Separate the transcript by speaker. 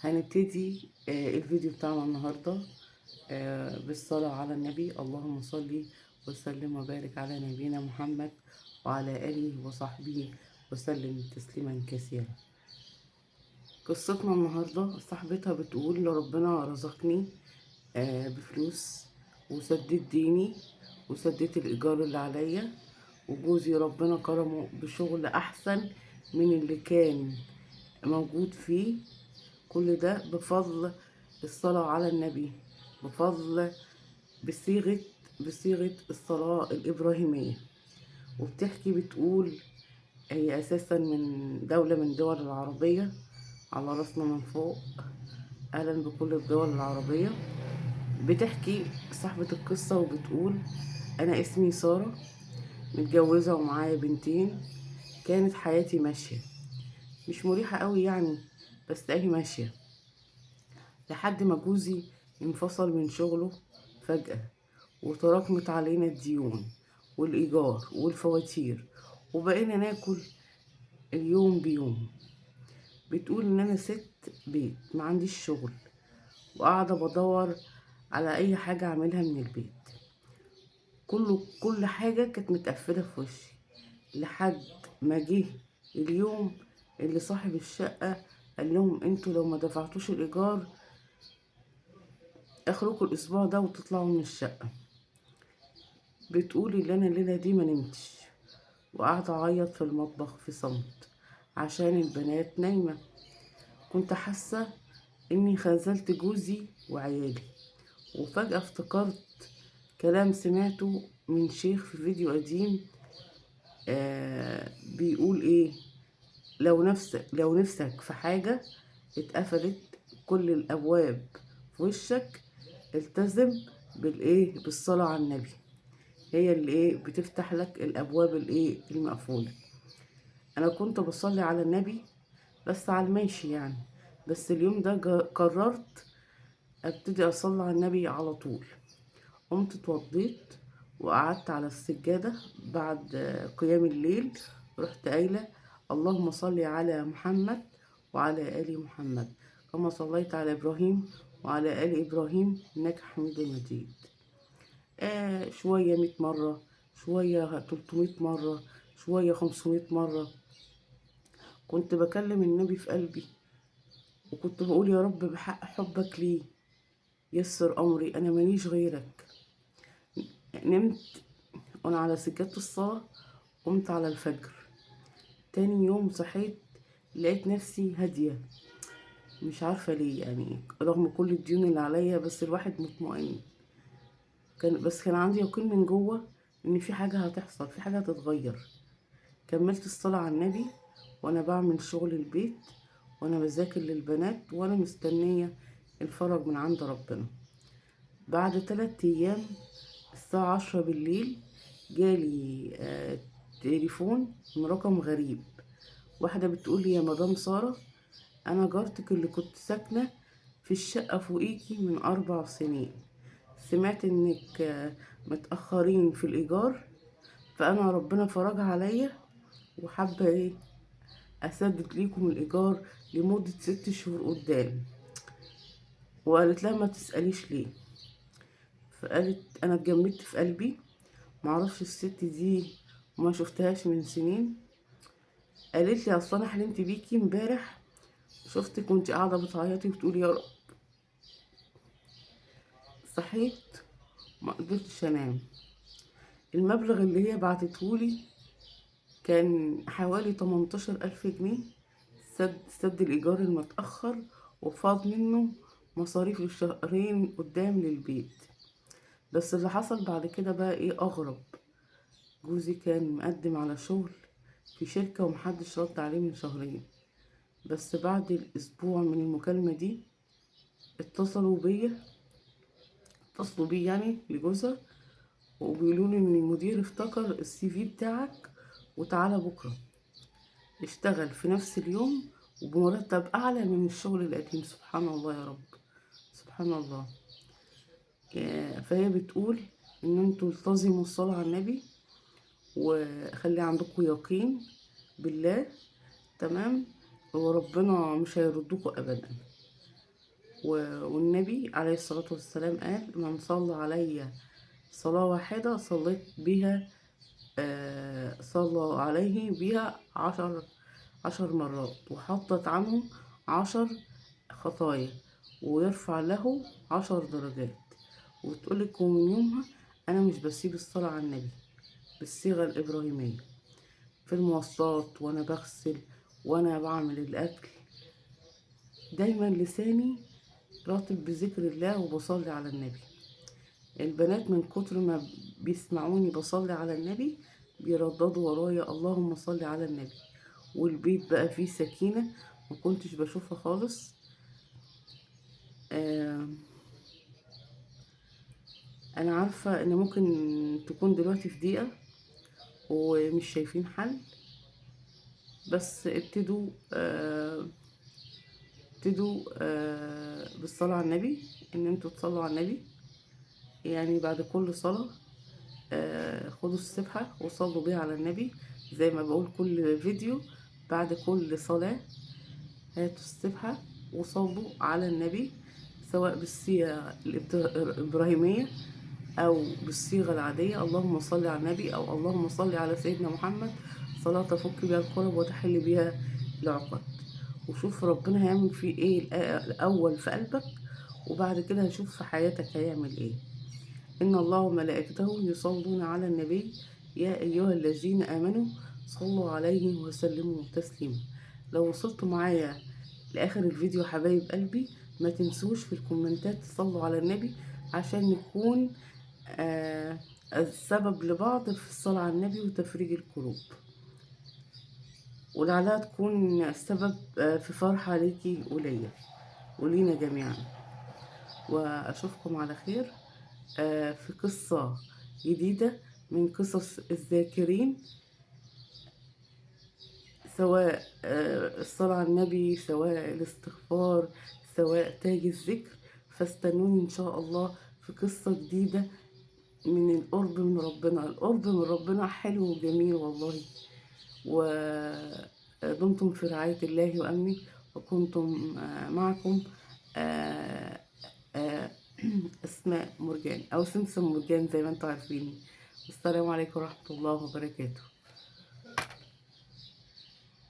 Speaker 1: هنبتدي الفيديو بتاعنا النهاردة بالصلاة على النبي. اللهم صل وسلم وبارك على نبينا محمد وعلى آله وصحبه وسلم تسليما كثيرا. قصتنا النهاردة صاحبتها بتقول ربنا رزقني بفلوس وسددت ديني وسددت الإيجار اللي عليا، وجوزي ربنا كرمه بشغل أحسن من اللي كان موجود فيه. كل ده بفضل الصلاة على النبي، بفضل بصيغة بصيغة الصلاة الإبراهيمية. وبتحكي بتقول هي أساسا من دولة من دول العربية، على راسنا من فوق، أهلا بكل الدول العربية. بتحكي صاحبة القصة وبتقول أنا اسمي سارة، متجوزة ومعايا بنتين. كانت حياتي ماشية، مش مريحة قوي يعني، بس أهي ماشية لحد ما جوزي انفصل من شغله فجأة، وتراكمت علينا الديون والإيجار والفواتير، وبقينا ناكل اليوم بيوم. بتقول إن أنا ست بيت ما عنديش شغل، وقاعدة بدور على أي حاجة أعملها من البيت. كل حاجة كانت متقفلة في وشي، لحد ما جه اليوم اللي صاحب الشقة قال لهم انتوا لو ما دفعتوش الإيجار اخرجوا الأسبوع ده وتطلعوا من الشقة. بتقولي ان انا الليلة دي ما نمتش، وقعدت اعيط في المطبخ في صمت عشان البنات نايمة. كنت حاسة اني خذلت جوزي وعيالي، وفجأة افتكرت كلام سمعته من شيخ في فيديو قديم. بيقول ايه؟ لو نفسك في حاجة اتقفلت كل الابواب في وشك، التزم بالصلاة على النبي. هي اللي بتفتح لك الابواب المقفولة. انا كنت بصلي على النبي بس على الماشي يعني، بس اليوم ده قررت ابتدي اصلي على النبي على طول. قمت اتوضيت وقعدت على السجادة بعد قيام الليل، رحت قايلة اللهم صل على محمد وعلى آل محمد كما صليت على إبراهيم وعلى آل إبراهيم إنك حميد مجيد. شوية 100 مرة، شوية 300 مرة، شوية 500 مرة. كنت بكلم النبي في قلبي، وكنت بقول يا رب بحق حبك ليه يسر أمري، أنا ماليش غيرك. نمت وأنا على سجادة الصلاة. قمت على الفجر تاني يوم صحيت، لقيت نفسي هادية، مش عارفة ليه يعني، رغم كل الديون اللي عليا بس الواحد مطمئن. كان عندي يقين من جوه ان في حاجة هتحصل، في حاجة هتتغير. كملت الصلاة على النبي وانا بعمل شغل البيت، وانا بذاكر للبنات، وانا مستنية الفرج من عند ربنا. بعد 3 ايام الساعة 10 بالليل جالي تليفون من رقم غريب. واحدة بتقولي يا مدام سارة، أنا جارتك اللي كنت ساكنة في الشقة فوقيكي من 4 سنين. سمعت إنك متأخرين في الإيجار، فأنا ربنا فرج عليا وحابة أسدد ليكم الإيجار لمدة 6 شهور قدام. وقالت لها ما تسأليش ليه. فقالت أنا اتجمدت في قلبي، معرفش الست دي وما شفتهاش من سنين. قالت لي اصل انا حلمت بيكي امبارح، شفتك وانت قاعده بتعيطي وبتقولي يا رب. صحيت ما قدرتش انام. المبلغ اللي هي بعتتهولي كان حوالي 18,000 جنيه، سد الإيجار المتأخر، وفاض منه مصاريف الشهرين قدام للبيت. بس اللي حصل بعد كده بقى أغرب. جوزي كان مقدم على شغل في شركة ومحدش رد عليه من شهرين، بس بعد الأسبوع من المكالمة دي اتصلوا بيا، اتصلوا بيه يعني لجوزها، وبيقولوا لي ان المدير افتكر السي في بتاعك وتعالى بكره اشتغل في نفس اليوم وبمرتب اعلى من الشغل القديم. سبحان الله يا رب، سبحان الله. فهي بتقول ان انتوا التزموا الصلاة على النبي، وخلي عندكم يقين بالله، تمام، وربنا مش هيردكم ابدا. والنبي عليه الصلاة والسلام قال: من صلى علي صلاة واحدة صليت بها صلى عليه بها 10 مرات، وحطت عنه 10 خطايا، ويرفع له 10 درجات. وتقولك ومن يومها أنا مش بسيب الصلاة على النبي بالصيغة الإبراهيمية، في المواصلات وأنا بغسل وأنا بعمل الأكل، دايما لساني راتب بذكر الله وبصلي على النبي. البنات من كتر ما بيسمعوني بصلي على النبي بيرددوا ورايا: اللهم صل على النبي. والبيت بقى فيه سكينة ما كنتش بشوفها خالص. آه انا عارفة ان ممكن تكون دلوقتي في ضيقة ومش شايفين حل، بس ابتدوا بالصلاة على النبي، ان انتوا تصلوا على النبي. يعني بعد كل صلاة خدوا السبحة وصلوا بيها على النبي، زي ما بقول كل فيديو. بعد كل صلاة هاتوا السبحة وصلوا على النبي، سواء بالصيغة الإبراهيمية أو بالصيغة العادية: اللهم صل على النبي، أو اللهم صل على سيدنا محمد، صلاة تفك بها الكرب وتحل بها العقد. وشوف ربنا هيعمل فيه ايه الأول في قلبك، وبعد كده هشوف في حياتك هيعمل ايه. إن الله وملائكته يصلون على النبي يا أيها الذين آمنوا صلوا عليه وسلموا تسليما. لو وصلتوا معايا لآخر الفيديو حبايب قلبي، ما تنسوش في الكومنتات تصلوا على النبي، عشان نكون السبب لبعض في الصلاة على النبي وتفريج الكروب، ولعلها تكون السبب في فرحة ليكي وليا ولينا جميعا. وأشوفكم على خير في قصة جديدة من قصص الذاكرين، سواء الصلاة على النبي، سواء الاستغفار، سواء تاج الذكر. فاستنوني إن شاء الله في قصة جديدة من القرب من ربنا. القرب من ربنا حلو وجميل والله. ودمتم في رعاية الله وأمنه، وكنتم معكم آه، آه، أسماء مرجان أو سمسم مرجان زي ما انتم عارفين. السلام عليكم ورحمة الله وبركاته.